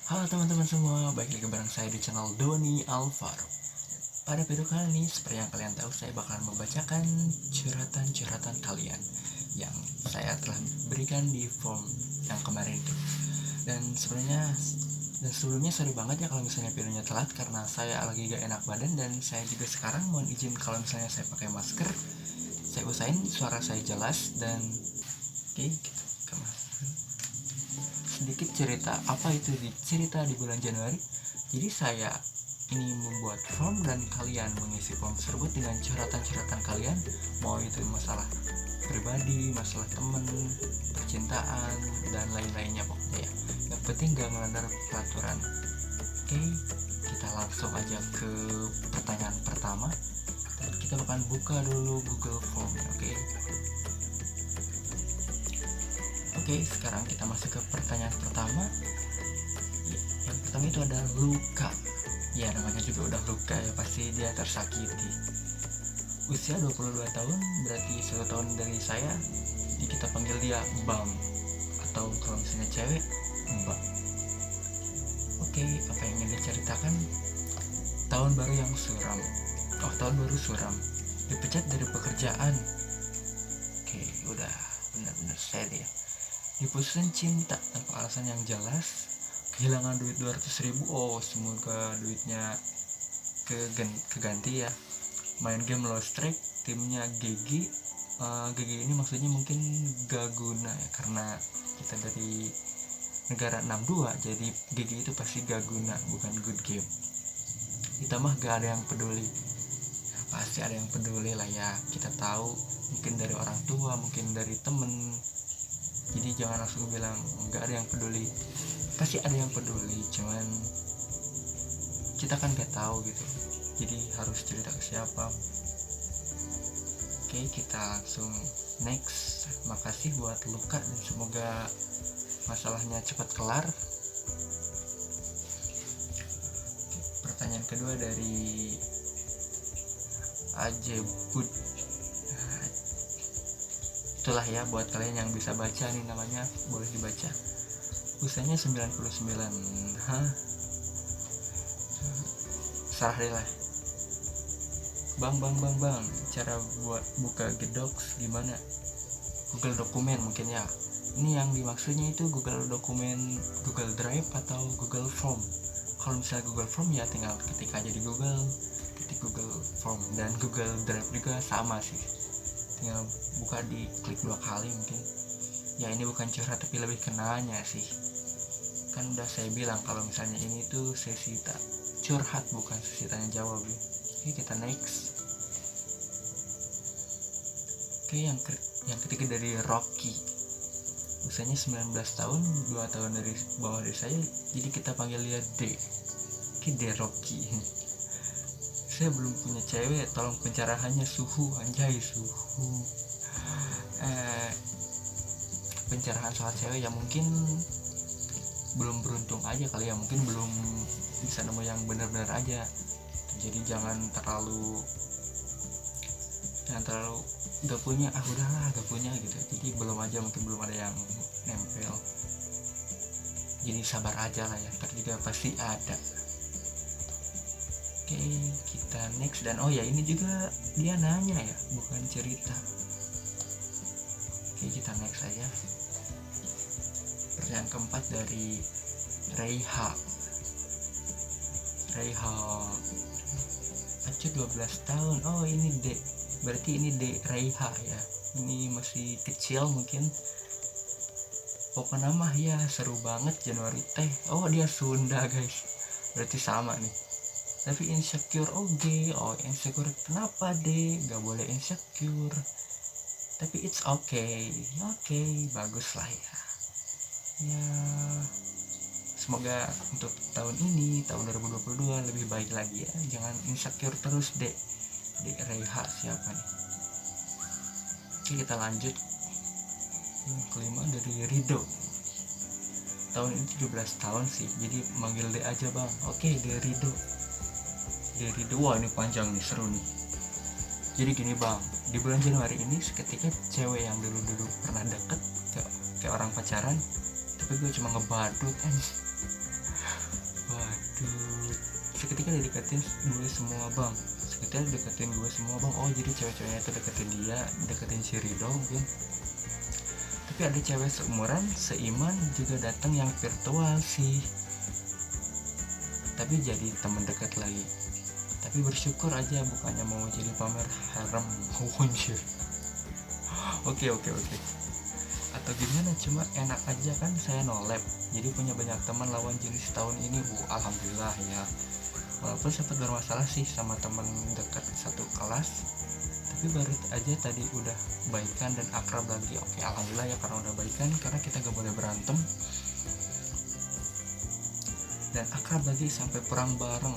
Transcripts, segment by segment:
Halo teman-teman semua, balik lagi bareng saya di channel Doni Alvaro. Pada video kali ini, seperti yang kalian tahu, saya bakalan membacakan curhatan-curhatan kalian yang saya telah berikan di form yang kemarin itu. Dan sebelumnya sorry banget ya kalau misalnya videonya telat, karena saya lagi gak enak badan. Dan saya juga sekarang mohon izin kalau misalnya saya pakai masker. Saya usahain suara saya jelas. Dan oke, kita ke sedikit cerita. Apa itu cerita di bulan Januari? Jadi saya ini membuat form dan kalian mengisi form tersebut dengan curhatan-curhatan kalian, mau itu masalah pribadi, masalah temen, percintaan, dan lain-lainnya pokoknya ya. Yang penting gak melanggar peraturan. Oke, kita langsung aja ke pertanyaan pertama. Dan kita akan buka dulu Google Form. Oke, sekarang kita masuk ke pertanyaan pertama. Yang pertama itu ada luka. Ya, namanya juga udah luka ya, pasti dia tersakiti. Usia 22 tahun, berarti 1 tahun dari saya. Jadi kita panggil dia Bang, atau kalau misalnya cewek, Mbak. Oke, apa yang ingin diceritakan? Tahun baru yang suram. Tahun baru suram. Dipecat dari pekerjaan. Oke, udah benar-benar sad ya. Diputusin cinta tanpa alasan yang jelas. Kehilangan duit 200.000. Semoga duitnya keganti ya. Main game lost track, timnya GG. GG ini maksudnya mungkin gak guna ya, karena kita dari negara 62, jadi GG itu pasti gak guna, bukan good game. Ditambah gak ada yang peduli. Pasti ada yang peduli lah ya, kita tahu, mungkin dari orang tua, mungkin dari temen. Jadi jangan langsung bilang gak ada yang peduli. Pasti ada yang peduli, cuman kita kan gak tahu gitu, jadi harus cerita ke siapa. Oke, kita langsung next. Makasih buat luka dan semoga masalahnya cepat kelar. Pertanyaan kedua dari Ajebud. Itulah ya, buat kalian yang bisa baca nih, namanya boleh dibaca. Usianya 99. Salah deh lah. Bang, cara buat buka Gedocs gimana? Google dokumen mungkin ya. Ini yang dimaksudnya itu Google dokumen, Google Drive atau Google Form. Kalau misalnya Google Form ya tinggal ketik aja di Google, ketik Google Form. Dan Google Drive juga sama sih, tinggal buka, di klik 2 kali mungkin. Ya ini bukan curhat tapi lebih kenanya sih. Kan udah saya bilang kalau misalnya ini tuh sesi curhat, bukan sesi tanya jawab ya. Oke, kita next. Oke, yang ketiga dari Rocky. Usianya 19 tahun, 2 tahun dari bawah dari saya, jadi kita panggil dia D. Oke, D Rocky. Saya belum punya cewek, tolong pencerahannya. Suhu, anjay, suhu. Pencerahan soal cewek ya, mungkin belum beruntung aja kali ya, mungkin belum bisa nemu yang benar-benar aja. Jadi jangan terlalu gak punya, udahlah gak punya gitu. Jadi belum aja, mungkin belum ada yang nempel. Jadi sabar aja lah ya, ntar juga pasti ada. Oke, kita next. Dan ya ini juga dia nanya ya, bukan cerita. Oke, kita next aja. Pertanyaan keempat dari Reiha. Acu 12 tahun. Ini D. Berarti ini D Reiha ya. Ini masih kecil mungkin. Pokoknya mah ya seru banget Januari teh. Dia Sunda guys. Berarti sama nih. Tapi insecure insecure kenapa D? Gak boleh insecure. Tapi it's okay. Bagus lah ya. Ya, semoga untuk tahun ini, tahun 2022 lebih baik lagi ya. Jangan insecure terus dek Reha siapa nih. Oke, kita lanjut. Yang kelima dari Rido. Tahun ini 17 tahun sih, jadi manggil D aja bang. Oke, D Rido. Wah ini panjang nih, seru nih. Jadi gini bang, di bulan Januari ini seketika cewek yang dulu pernah deket kayak orang pacaran, tapi gue cuma ngebadut kan. waduh, seketika dideketin gue semua bang, seketika deketin gue semua bang. Oh jadi cewek-ceweknya itu deketin dia, deketin si Rido mungkin. Tapi ada cewek seumuran seiman juga datang yang virtual sih, tapi jadi temen dekat lagi. Tapi bersyukur aja, bukannya mau jadi pamer harem. Anjir. Oke. Atau gimana, cuma enak aja kan saya nolep, jadi punya banyak teman lawan jenis tahun ini. Alhamdulillah ya. Walaupun sempat bermasalah sih sama teman dekat satu kelas, tapi baru aja tadi udah baikan dan akrab lagi. Oke, alhamdulillah ya, karena udah baikan, karena kita gak boleh berantem dan akrab lagi sampai perang bareng.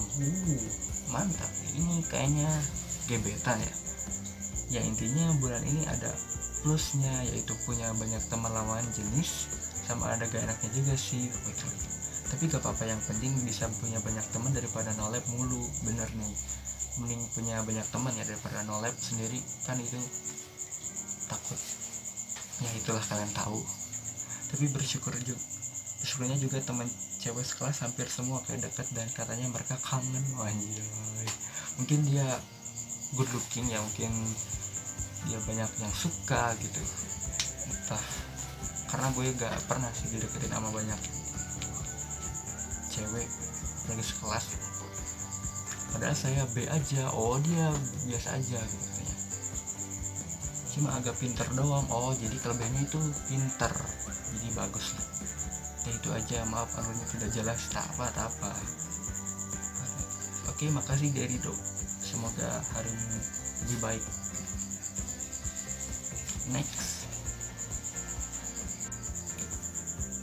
Mantap. Ini kayaknya gebetan ya. Ya intinya bulan ini ada plusnya, yaitu punya banyak teman lawan jenis, sama ada gak enaknya juga sih. Tapi gak apa-apa, yang penting bisa punya banyak teman daripada nolep mulu. Bener nih, mending punya banyak teman ya daripada nolep sendiri, kan itu takut. Ya itulah, kalian tahu. Tapi bersyukurnya juga teman cewek sekelas hampir semua kayak dekat, dan katanya mereka kangen. Anjay, mungkin dia good looking ya, mungkin dia banyak yang suka gitu, entah. Karena gue gak pernah sih dideketin sama banyak cewek lagi sekelas, padahal saya B aja. Oh dia biasa aja gitu katanya, cuma agak pinter doang. Oh jadi kelebihannya itu pinter, jadi bagus lah. Ya itu aja, maaf alurnya tidak jelas, tak apa. Oke, makasih dari Rido, semoga harimu lebih baik. Next.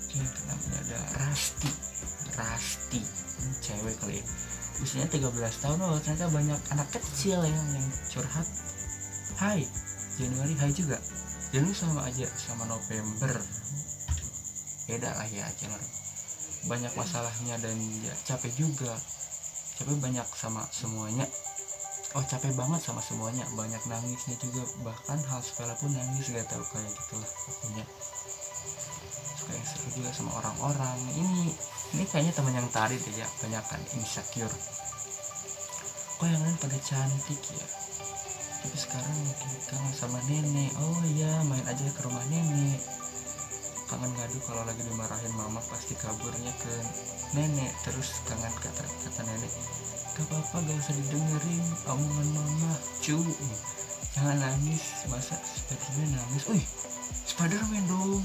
Oke, kenapa ada Rasti, cewek kali ya, usianya 13 tahun. Oh ternyata banyak anak kecil ya yang curhat. Hai Januari, hai juga. Januari sama aja sama November, beda lah ya. Januari banyak masalahnya dan ya capek juga, capek banyak sama semuanya. Capek banget sama semuanya, banyak nangisnya juga, bahkan hal sepele pun nangis, gak tau, kayak gitulah pokoknya. Suka yang seru juga sama orang-orang. Ini kayaknya teman yang tadi deh ya, banyak kan insecure. Kok yang lain pada cantik ya, tapi sekarang mungkin kangen sama nenek. Oh iya, main aja ke rumah nenek. Kangen ngadu kalau lagi dimarahin mama, pasti kaburnya ke nenek. Terus kangen kata nenek, gak apa-apa, gak usah didengerin omongan mama, jangan nangis. Masa Spiderman nangis? Spiderman dong.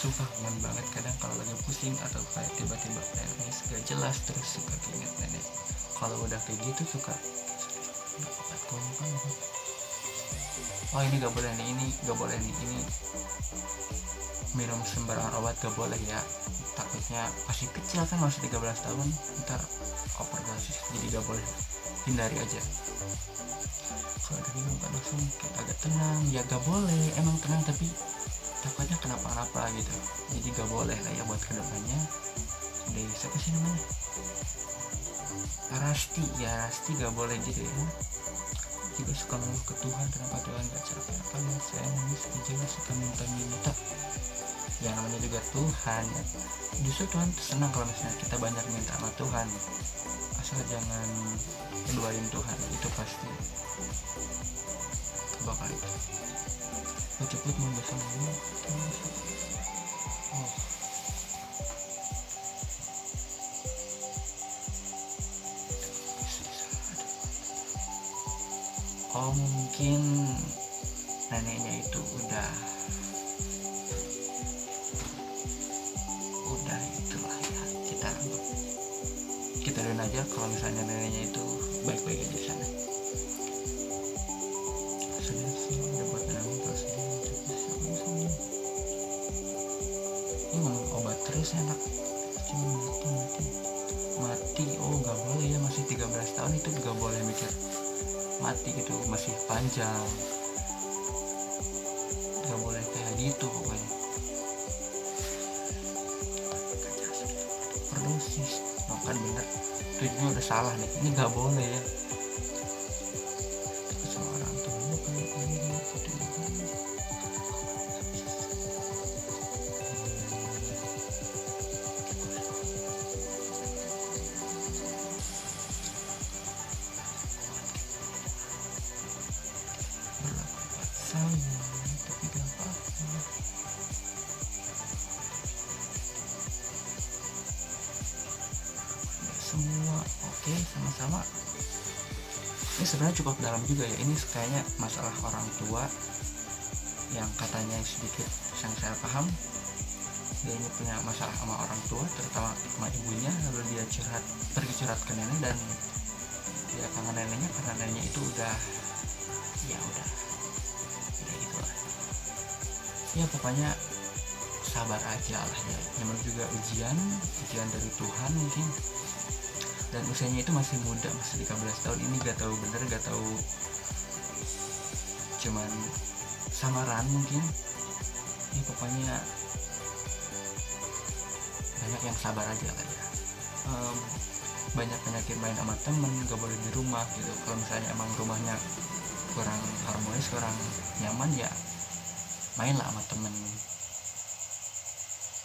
Sumpah kangen banget kadang kalau lagi pusing atau kayak tiba-tiba nangis gak jelas, terus suka keinget nenek. Kalau udah kayak gitu suka ini gak boleh nih, ini gak boleh nih, ini minum sembarangan obat gak boleh ya, takutnya masih kecil kan, masih 13 tahun, ntar overdosis, jadi gak boleh, hindari aja. Kalau dari muka langsung kayak agak tenang ya gak boleh, emang tenang tapi takutnya kenapa-napa gitu, jadi gak boleh lah ya buat kedepannya. Udah, siapa sih namanya, Rasti gak boleh gitu ya. Juga suka ngeluh ke Tuhan, kenapa Tuhan gak capek apa ya, saya nangis juga suka minta. Ya namanya juga Tuhan ya. Justru Tuhan senang kalau misalnya kita banyak minta sama Tuhan, asal jangan keduain Tuhan, itu pasti bakal itu. Cepet mau besok dulu. Mungkin neneknya itu udah itulah ya, kita doain aja kalau misalnya neneknya itu baik-baik aja di sana. Sudah buat nangis terus ini ngomong obat terus enak, cuma mati. Oh nggak boleh ya, masih 13 tahun itu nggak boleh mikir mati gitu, masih panjang, nggak boleh kayak gitu pokoknya. Overdosis, makan bener, tujuannya udah salah nih, ini nggak boleh ya. Seorang tuanya kayak gini gitu. semua. Oke, sama-sama. Ini sebenarnya cukup dalam juga ya. Ini kayaknya masalah orang tua yang katanya sedikit yang saya paham. Dia ini punya masalah sama orang tua, terutama sama ibunya, lalu dia pergi curhat ke nenek, dan dia kangen neneknya karena neneknya itu udah udah gitu lah. Ya pokoknya sabar aja lah ya. Namanya juga ujian dari Tuhan mungkin. Dan usianya itu masih muda, masih 13 tahun. Ini gak tahu bener, gak tahu cuman samaran mungkin. Ini pokoknya banyak yang sabar aja lah ya. Banyak penyakit main sama temen, gak boleh di rumah gitu. Kalau misalnya emang rumahnya kurang harmonis, kurang nyaman, ya mainlah sama temen.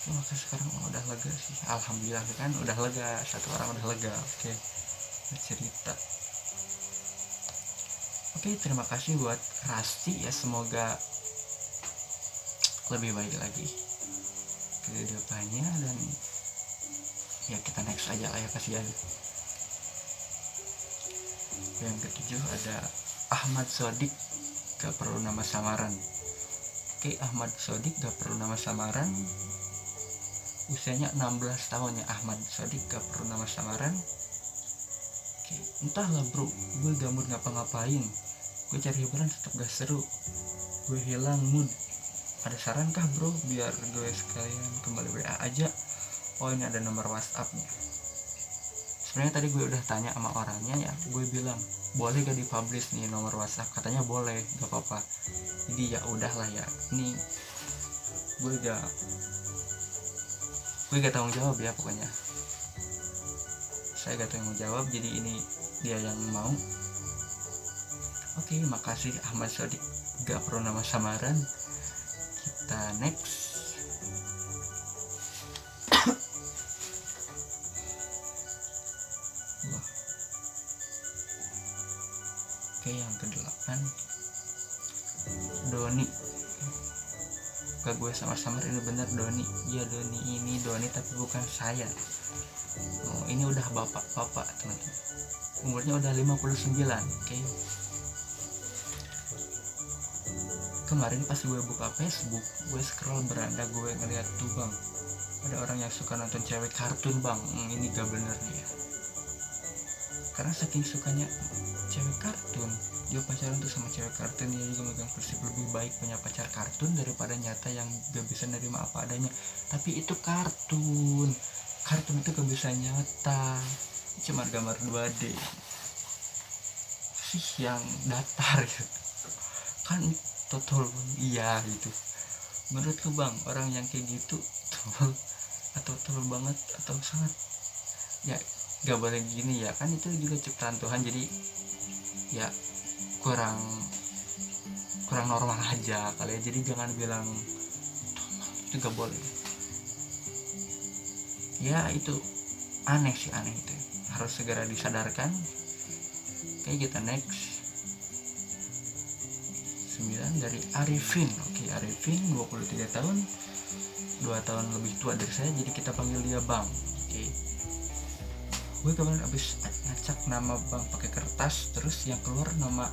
Maka sekarang udah lega sih, alhamdulillah kan, udah lega, satu orang udah lega. Oke, cerita. Oke, terima kasih buat Rasti ya, semoga lebih baik lagi ke depannya, dan ya kita next aja lah ya, kasihan. Yang ketujuh ada Ahmad Sodik, gak perlu nama samaran. Oke, Ahmad Sodik gak perlu nama samaran. Usianya 16 tahun ya, Ahmad Sodik, gak perlu nama samaran. Oke, entahlah bro, gue gak mood ngapa-ngapain, gue cari hiburan tetap gak seru, gue hilang mood. Ada saran kah bro, biar gue sekalian kembali WA aja? Oh, ini ada nomor WhatsAppnya. Sebenarnya tadi gue udah tanya sama orangnya ya, gue bilang boleh gak dipublish nih nomor WhatsApp, katanya boleh, gak apa-apa. Jadi ya udahlah ya, ini gue gak tanggung jawab ya, pokoknya saya gak tanggung jawab, jadi ini dia yang mau. Oke, makasih Ahmad Sodik, gak perlu nama samaran. Kita next. Oke, yang ke-8 Doni. Gak gue samar-samar, ini bener Doni. Iya Doni, ini Doni tapi bukan saya. Oh, ini udah bapak teman-teman. Umurnya udah 59. Oke. Kemarin pas gue buka Facebook, gue scroll beranda, gue ngeliat tuh bang, ada orang yang suka nonton cewek kartun bang. Ini gak bener nih ya. Karena saking sukanya cewek kartun, dia pacaran tuh sama cewek kartun. Dia juga megang prinsip lebih baik punya pacar kartun daripada nyata yang gak bisa nerima apa adanya. Tapi itu kartun itu gak bisa nyata, cuma gambar 2D sih yang datar gitu kan, total iya gitu. Menurutku bang, orang yang kayak gitu total banget atau sangat ya gak boleh gini ya kan, itu juga ciptaan Tuhan, jadi ya kurang normal aja kali ya. Jadi jangan bilang itu gak boleh ya, itu aneh itu, harus segera disadarkan. Oke, kita next. 9 dari Arifin. Oke, Arifin 23 tahun, 2 tahun lebih tua dari saya, jadi kita panggil dia bang. Oke, gue kemarin abis ngacak nama bang pakai kertas, terus yang keluar nama,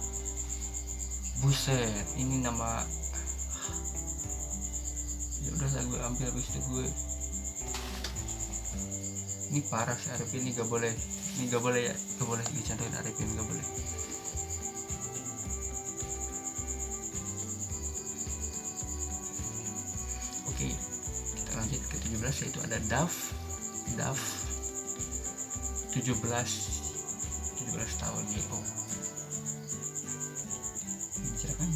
buset, ini nama, ya udahlah gue ambil. Abis itu gue, ini parah sih Arifin, ini gak boleh ya, gak boleh dicantumin Arifin, gak boleh. Oke, kita lanjut ke 17, yaitu ada Dav 17 tahun ya.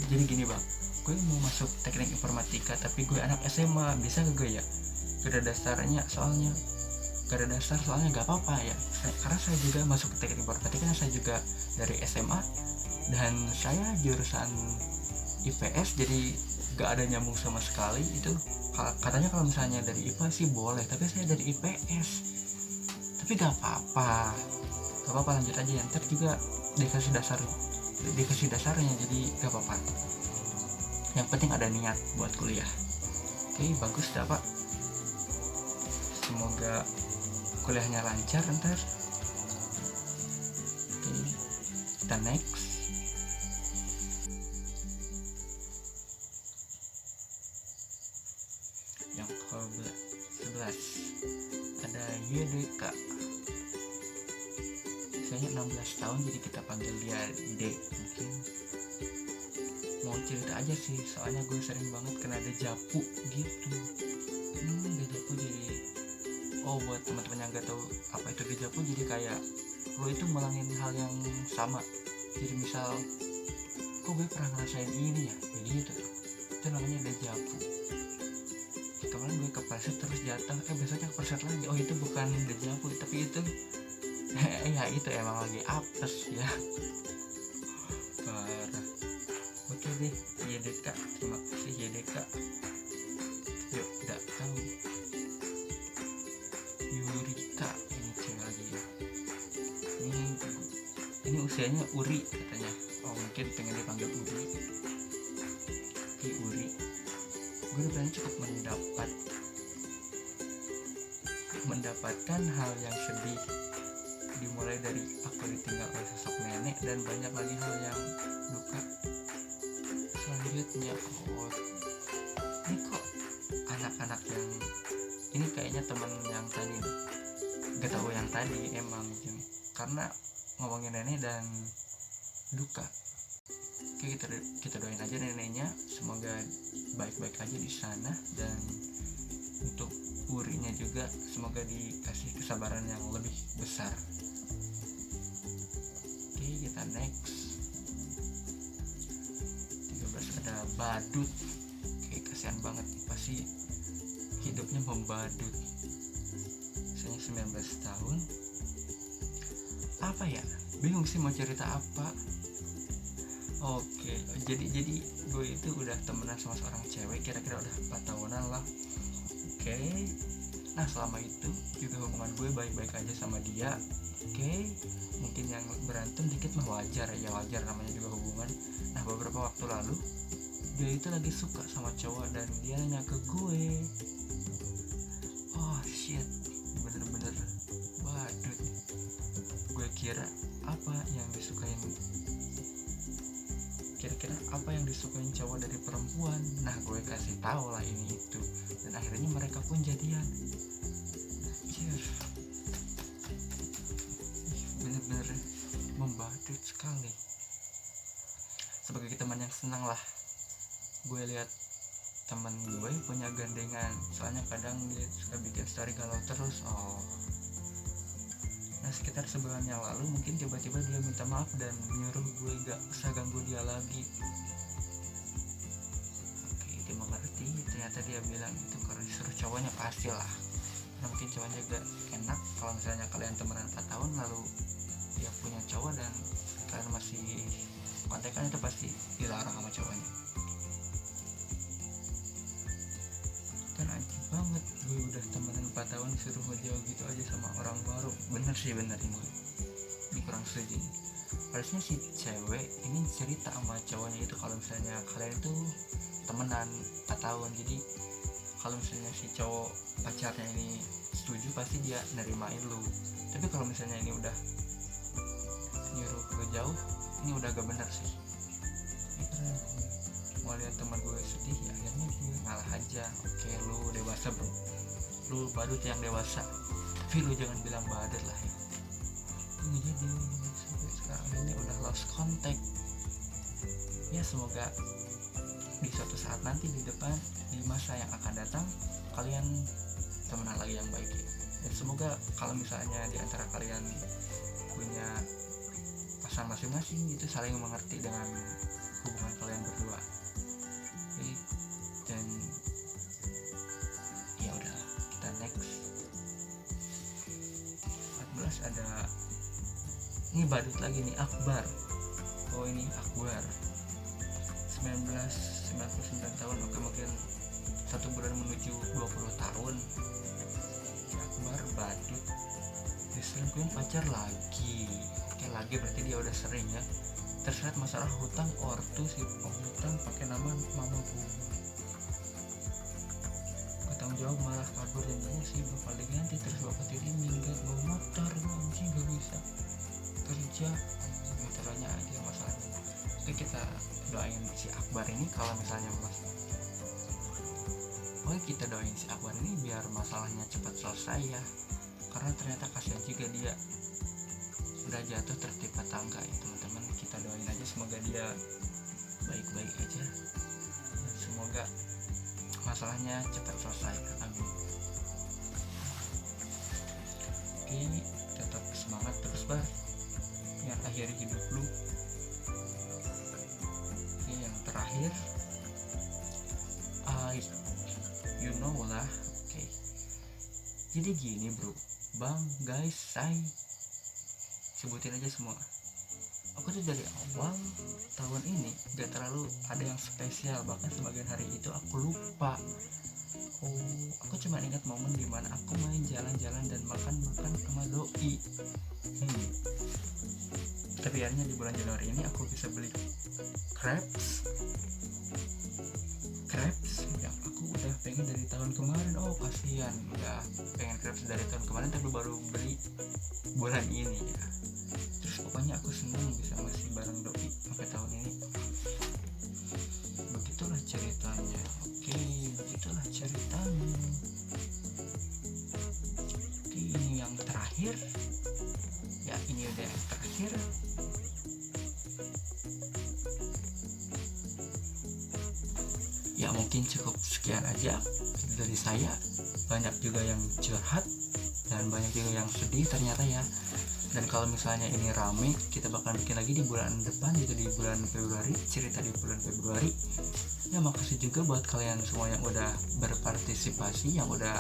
Jadi gini bang, gue mau masuk teknik informatika tapi gue anak SMA, bisa gak gue ya? Gak ada dasarnya soalnya, gak apa-apa ya, karena saya juga masuk ke teknik informatika, saya juga dari SMA dan saya jurusan IPS, jadi gak ada nyambung sama sekali. Itu katanya kalau misalnya dari IPA sih boleh, tapi saya dari IPS. Tapi gak apa-apa, lanjut aja ya, ntar juga dikasih dasarnya, jadi gak apa-apa, yang penting ada niat buat kuliah. Oke, bagus dah pak, semoga kuliahnya lancar ntar. Oke, kita next. Yang ke-11 ada YDK. Usianya 16 tahun, jadi kita panggil dia D. Mungkin mau cerita aja sih, soalnya gue sering banget kena dejavu gitu. Dejavu jadi, buat teman-teman yang gak tahu apa itu dejavu, jadi kayak lo itu melangin hal yang sama. Jadi misal, kok gue pernah ngerasain ini ya, jadi itu namanya dejavu. Kemarin gue kepleset terus jatuh, besoknya kepleset lagi. Oh, itu bukan dejavu, tapi itu ya itu emang lagi apes ya. Parah. Oke deh, YDK, terima kasih YDK. Yuk, gak tahu. Yurika, ini cewek lagi ya. Ini usianya Uri katanya. Oh, mungkin pengen dipanggil Uri. Oke, Uri. Gue udah cukup mendapatkan hal yang sedih, dimulai dari aku ditinggal oleh sosok nenek dan banyak lagi hal yang duka. Selanjutnya, ini kok anak-anak yang ini kayaknya teman yang tadi, gak tahu yang tadi emang karena ngomongin nenek dan duka. Oke, kita doain aja neneknya, semoga baik-baik aja di sana, dan untuk Urinya juga semoga dikasih kesabaran yang lebih besar. Oke, kita next. 13 ada Badut. Oke, kasihan banget, pasti hidupnya membadut. Usianya 19 tahun. Apa ya? Bingung sih mau cerita apa. Oke, jadi gue itu udah temenan sama seorang cewek kira-kira udah 4 tahunan lah. Oke, nah selama itu juga hubungan gue baik-baik aja sama dia. Oke, mungkin yang berantem dikit mah wajar ya, wajar, namanya juga hubungan. Nah, beberapa waktu lalu dia itu lagi suka sama cowok dan dia nanya ke gue. Oh shit, bener-bener badut. Gue kira apa yang disukain, kira-kira apa yang disukain cowok dari perempuan. Nah, gue kasih tahu lah ini itu, dan akhirnya mereka pun jadian. Anjir, bener-bener membadut sekali. Sebagai teman yang senang lah, gue lihat teman gue punya gandengan, soalnya kadang dia suka bikin story galau terus. Nah, sekitar sebulan yang lalu mungkin tiba-tiba dia minta maaf dan nyuruh gue gak usah ganggu dia lagi. Oke, dia mengerti. Ternyata dia bilang itu kalau disuruh cowoknya pastilah. Nah, mungkin cowoknya gak enak kalau misalnya kalian temenan 4 tahun lalu dia punya cowok dan kalian masih kontekan, itu pasti dilarang sama cowoknya. Kan anjing banget, gue udah temenan 4 tahun disuruh ngejauh gitu aja sama orang baru. Bener ini kurang setuju. Harusnya si cewek ini cerita sama cowoknya itu kalau misalnya kalian itu temenan 4 tahun. Jadi kalau misalnya si cowok pacarnya ini setuju, pasti dia nerimain lu. Tapi kalau misalnya ini udah nyuruh ke jauh, ini udah gak bener sih. Mau lihat teman gue sedih ya, akhirnya gue ngalah aja. Oke, lu dewasa bro, lu badut yang dewasa, tapi lu jangan bilang badut lah ya. Ini jadi sampai sekarang ini udah lost contact ya. Semoga di suatu saat nanti di depan, di masa yang akan datang, kalian temenan lagi yang baik ya. Dan semoga kalau misalnya di antara kalian punya pasangan masing-masing, itu saling mengerti dengan hubungan kalian berdua. Dan ya udah, kita next. 14 ada, ini badut lagi nih, Akbar. Oh, ini Akbar, 99 tahun. Oke, mungkin 1 bulan menuju 20 tahun. Akbar badut diselingkuhin pacar lagi. Oke, lagi berarti dia udah sering ya. Terseret masalah hutang ortu, si penghutang pakai nama mama gue. Bertanggung jawab malah kabur, janjinya sih bakal diganti, terus bapak tiri minggat bawa motor. Gue anjing gak bisa kerja. doain si Akbar ini kalau misalnya kita doain si Akbar ini biar masalahnya cepat selesai ya, karena ternyata kasihan juga dia udah jatuh tertimpa tangga ya teman-teman. Kita doain aja semoga dia baik-baik aja dan semoga masalahnya cepat selesai, amin. Oke, tetap semangat terus Bar, yang akhiri hidup lu. Oke, yang terakhir you know lah. Oke, jadi gini bro, bang, guys, saya sebutin aja semua. Aku tuh dari awal tahun ini gak terlalu ada yang spesial, bahkan sebagian hari itu aku lupa. Aku cuma ingat momen dimana aku main jalan-jalan dan makan-makan sama doi. Tapi akhirnya di bulan Januari ini aku bisa beli crepes yang aku udah pengen dari tahun kemarin. Kasihan udah pengen crepes dari tahun kemarin tapi baru beli bulan ini ya. Terus pokoknya aku senang bisa masih bareng doi sampai tahun ini. Begitulah ceritanya. Oke, begitulah ceritanya. Oke, ini yang terakhir ya, ini udah yang terakhir. Ya mungkin cukup sekian aja dari saya. Banyak juga yang curhat dan banyak juga yang sedih ternyata ya. Dan kalau misalnya ini rame, kita bakal bikin lagi di bulan depan gitu, di bulan Februari, cerita di bulan Februari. Ya makasih juga buat kalian semua yang udah berpartisipasi, yang udah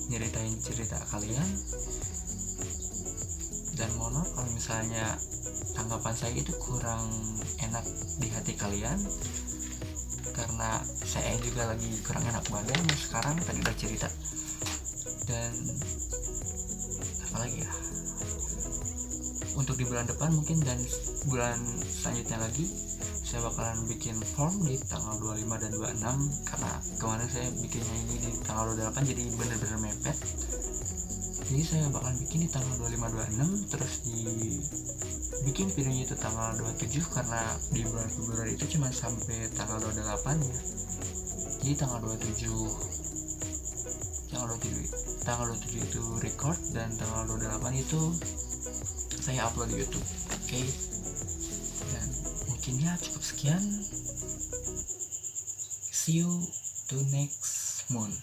nyeritain cerita kalian. Dan mohon maaf kalau misalnya tanggapan saya itu kurang enak di hati kalian, karena saya juga lagi kurang enak badan sekarang, tadi udah cerita. Dan apalagi ya, untuk di bulan depan mungkin dan bulan selanjutnya lagi saya bakalan bikin form di tanggal 25 dan 26, karena kemarin saya bikinnya ini di tanggal 28 jadi bener-bener mepet. Jadi saya bakalan bikin di tanggal 25-26, terus bikin videonya itu tanggal 27, karena di bulan Februari itu cuma sampai tanggal 28 ya. Jadi tanggal 27 itu record, dan tanggal 28 itu saya upload di YouTube. Oke. Dan mungkin ya cukup sekian. See you to next month.